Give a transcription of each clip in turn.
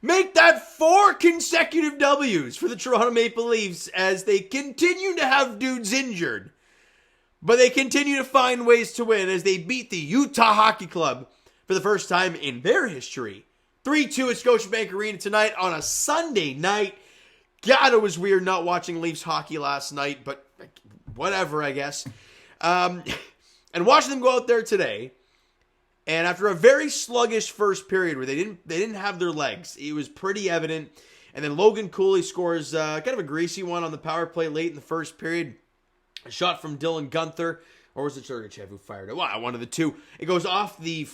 Make that 4 consecutive W's for the Toronto Maple Leafs as they continue to have dudes injured. But they continue to find ways to win as they beat the Utah Hockey Club for the first time in their history. 3-2 at Scotiabank Arena tonight on a Sunday night. God, it was weird not watching Leafs hockey last night, but whatever, I guess. And watching them go out there today. And after a very sluggish first period where they didn't have their legs, it was pretty evident. And then Logan Cooley scores kind of a greasy one on the power play late in the first period. A shot from Dylan Guenther, or was it Sergachev who fired it? Well, one of the two. It goes off the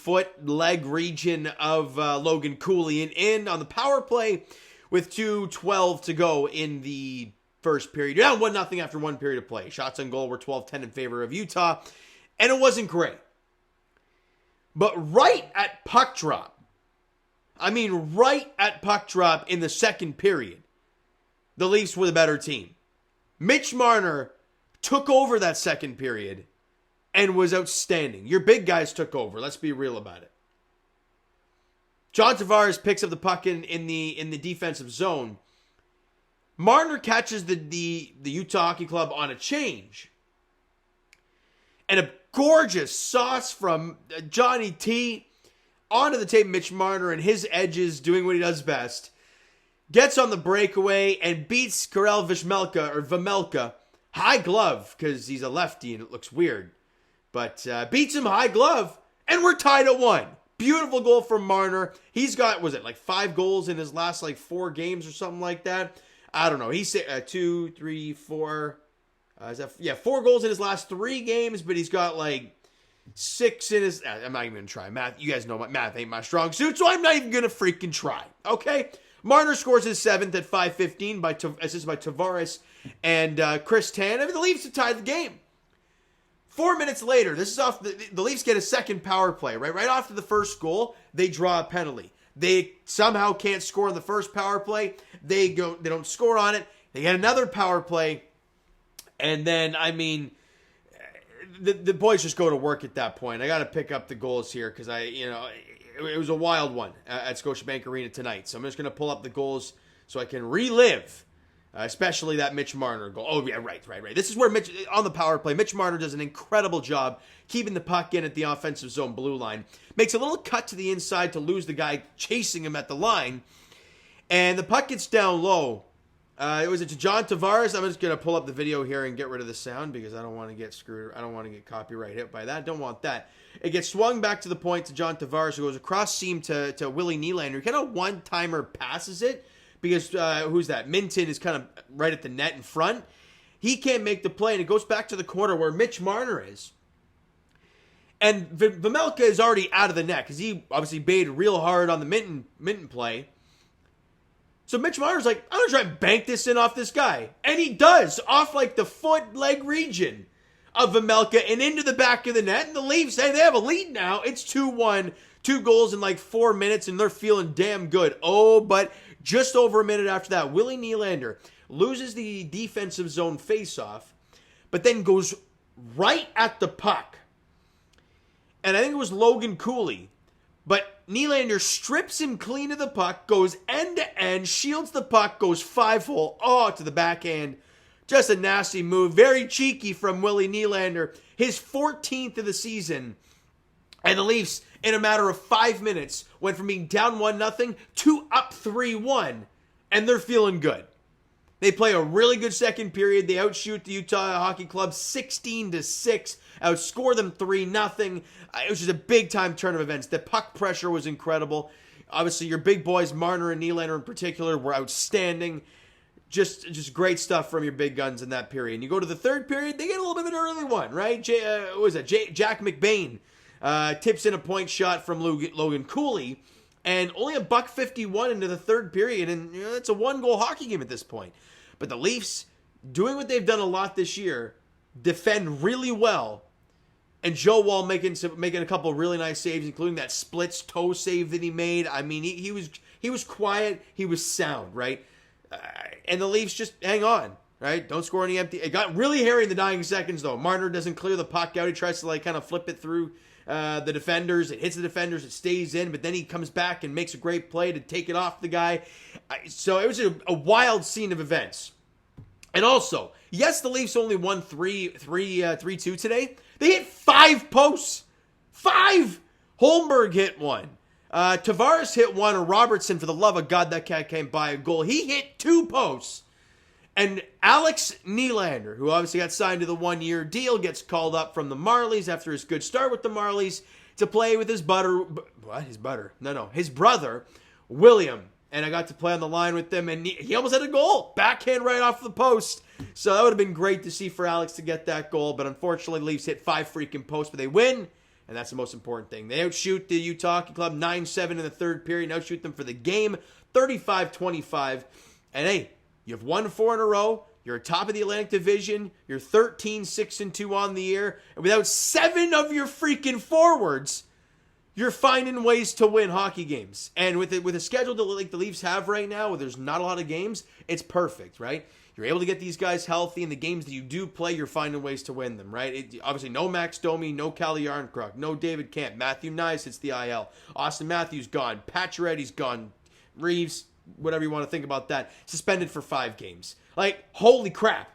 leg region of Logan Cooley and in on the power play with 2:12 to go in the first period. You're down 1-0 after one period of play. Shots on goal were 12-10 in favor of Utah, and it wasn't great. But right at puck drop in the second period, the Leafs were the better team. Mitch Marner took over that second period and was outstanding. Your big guys took over. Let's be real about it. John Tavares picks up the puck in the defensive zone. Marner catches the Utah Hockey Club on a change. And a gorgeous sauce from Johnny T onto the tape. Mitch Marner and his edges doing what he does best. Gets on the breakaway and beats Karel Vejmelka. High glove, because he's a lefty and it looks weird. But beats him high glove, and we're tied at 1. Beautiful goal from Marner. He's got, 5 goals in his last 4 games or something like that? I don't know. He's 2, 3, 4. 4 goals in his last 3 games, but he's got 6 in his... I'm not even going to try. Math, you guys know math ain't my strong suit, so I'm not even going to freaking try. Okay? Marner scores his 7th at 5:15 assisted by Tavares and Chris Tanev. The Leafs have tied the game. 4 minutes later, this is off the Leafs get a second power play. Right after the first goal, they draw a penalty. They somehow can't score on the first power play. They don't score on it. They get another power play. And then, the boys just go to work at that point. I got to pick up the goals here because it was a wild one at Scotiabank Arena tonight. So I'm just going to pull up the goals so I can relive, especially that Mitch Marner goal. Oh, yeah, right. This is where on the power play, Mitch Marner does an incredible job keeping the puck in at the offensive zone blue line. Makes a little cut to the inside to lose the guy chasing him at the line. And the puck gets down low. It was to John Tavares. I'm just going to pull up the video here and get rid of the sound because I don't want to get screwed. I don't want to get copyright hit by that. Don't want that. It gets swung back to the point to John Tavares, who goes across seam to Willie Nylander. He kind of one-timer passes it because, who's that? Minton is kind of right at the net in front. He can't make the play, and it goes back to the corner where Mitch Marner is. And Vejmelka is already out of the net because he obviously baited real hard on the Minton play. So Mitch Marner's like, I'm going to try and bank this in off this guy. And he does, off the foot-leg region of Vejmelka and into the back of the net. And the Leafs, hey, they have a lead now. It's 2-1, 2 goals in 4 minutes, and they're feeling damn good. Oh, but just over a minute after that, Willie Nylander loses the defensive zone faceoff, but then goes right at the puck. And I think it was Logan Cooley. But Nylander strips him clean of the puck, goes end-to-end, shields the puck, goes 5-hole, to the backhand. Just a nasty move. Very cheeky from Willie Nylander. His 14th of the season. And the Leafs, in a matter of 5 minutes, went from being down 1-0 to up 3-1. And they're feeling good. They play a really good second period. They outshoot the Utah Hockey Club 16-6. Outscore them 3-0. It was just a big-time turn of events. The puck pressure was incredible. Obviously, your big boys, Marner and Nylander in particular, were outstanding. Just great stuff from your big guns in that period. And you go to the third period, they get a little bit of an early one, right? Jack McBain tips in a point shot from Logan Cooley. And only $1.51 into the third period, and it's a 1-goal hockey game at this point. But the Leafs, doing what they've done a lot this year, defend really well. And Joe Wall making a couple of really nice saves, including that splits toe save that he made. I mean, he was quiet, he was sound, right? And the Leafs just hang on, right? Don't score any empty. It got really hairy in the dying seconds, though. Marner doesn't clear the puck out. He tries to kind of flip it through the defenders. It hits the defenders. It stays in, but then he comes back and makes a great play to take it off the guy. So it was a wild scene of events. And also, yes, the Leafs only won 3-2 today. They hit 5 posts. 5! Holmberg hit one. Tavares hit one, or Robertson, for the love of God, that cat came by a goal. He hit 2 posts. And Alex Nylander, who obviously got signed to the 1-year deal, gets called up from the Marlies after his good start with the Marlies to play with his brother, William. And I got to play on the line with them, and he almost had a goal. Backhand right off the post. So that would have been great to see for Alex to get that goal. But unfortunately, Leafs hit 5 freaking posts, but they win. And that's the most important thing. They outshoot the Utah Hockey Club 9-7 in the third period. And outshoot them for the game 35-25. And hey, you've won 4 in a row. You're top of the Atlantic Division. You're 13-6-2 on the year. And without 7 of your freaking forwards, you're finding ways to win hockey games. And with a schedule that like the Leafs have right now, where there's not a lot of games, it's perfect, right? You're able to get these guys healthy, and the games that you do play, you're finding ways to win them, right? Obviously, no Max Domi, no Calle Yarncroc, no David Camp. Matthew Nyes hits the IL. Austin Matthews gone. Pacioretty's gone. Reeves, whatever you want to think about that, suspended for 5 games. Like, holy crap.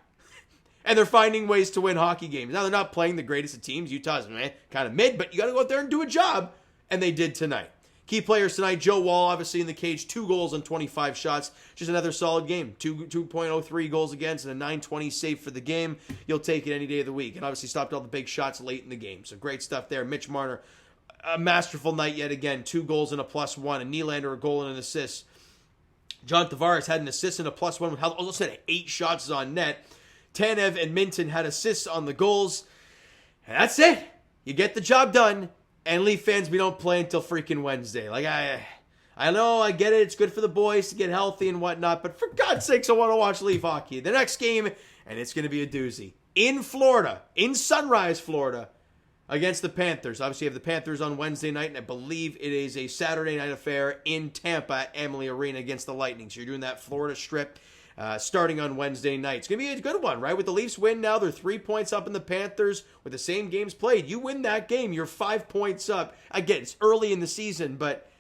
And they're finding ways to win hockey games. Now, they're not playing the greatest of teams. Utah's kind of mid, but you got to go out there and do a job. And they did tonight. Key players tonight, Joe Wall, obviously in the cage, 2 goals on 25 shots. Just another solid game. 2.03 goals against and a 920 save for the game. You'll take it any day of the week. And obviously stopped all the big shots late in the game. So great stuff there. Mitch Marner, a masterful night yet again. 2 goals and a +1. And Nylander, a goal and an assist. John Tavares had an assist and a +1. With almost had 8 shots on net. Tanev and Minton had assists on the goals. And that's it. You get the job done. And Leaf fans, we don't play until freaking Wednesday. Like, I know, I get it. It's good for the boys to get healthy and whatnot. But for God's sakes, I want to watch Leaf hockey. The next game, and it's going to be a doozy. In Florida, in Sunrise, Florida, against the Panthers. Obviously, you have the Panthers on Wednesday night, and I believe it is a Saturday night affair in Tampa at Amalie Arena against the Lightning. So you're doing that Florida strip. Starting on Wednesday night. It's going to be a good one, right? With the Leafs win now, they're 3 points up in the Panthers with the same games played. You win that game, you're 5 points up. Again, it's early in the season, but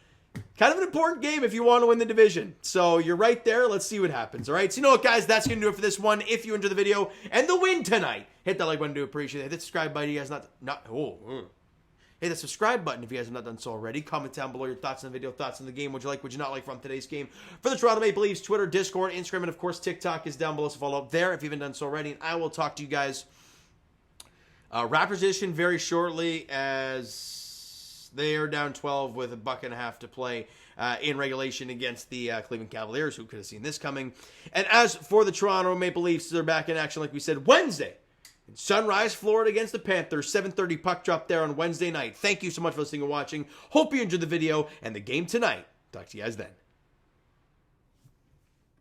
kind of an important game if you want to win the division. So you're right there. Let's see what happens, all right? So you know what, guys? That's going to do it for this one. If you enjoyed the video and the win tonight, hit that like button to appreciate it. Hit the subscribe button. You guys hit the subscribe button if you guys have not done so already. Comment down below your thoughts on the video, thoughts on the game. Would you like, would you not like from today's game? For the Toronto Maple Leafs, Twitter, Discord, Instagram, and of course TikTok is down below, so follow up there if you haven't done so already. And I will talk to you guys Raptors edition very shortly, as they are down 12 with a buck and a half to play in regulation against the Cleveland Cavaliers. Who could have seen this coming? And as for the Toronto Maple Leafs, they're back in action, like we said, Wednesday. Sunrise, Florida against the Panthers, 7:30 puck drop there on Wednesday night. Thank you so much for listening and watching. Hope you enjoyed the video and the game tonight. Talk to you guys then.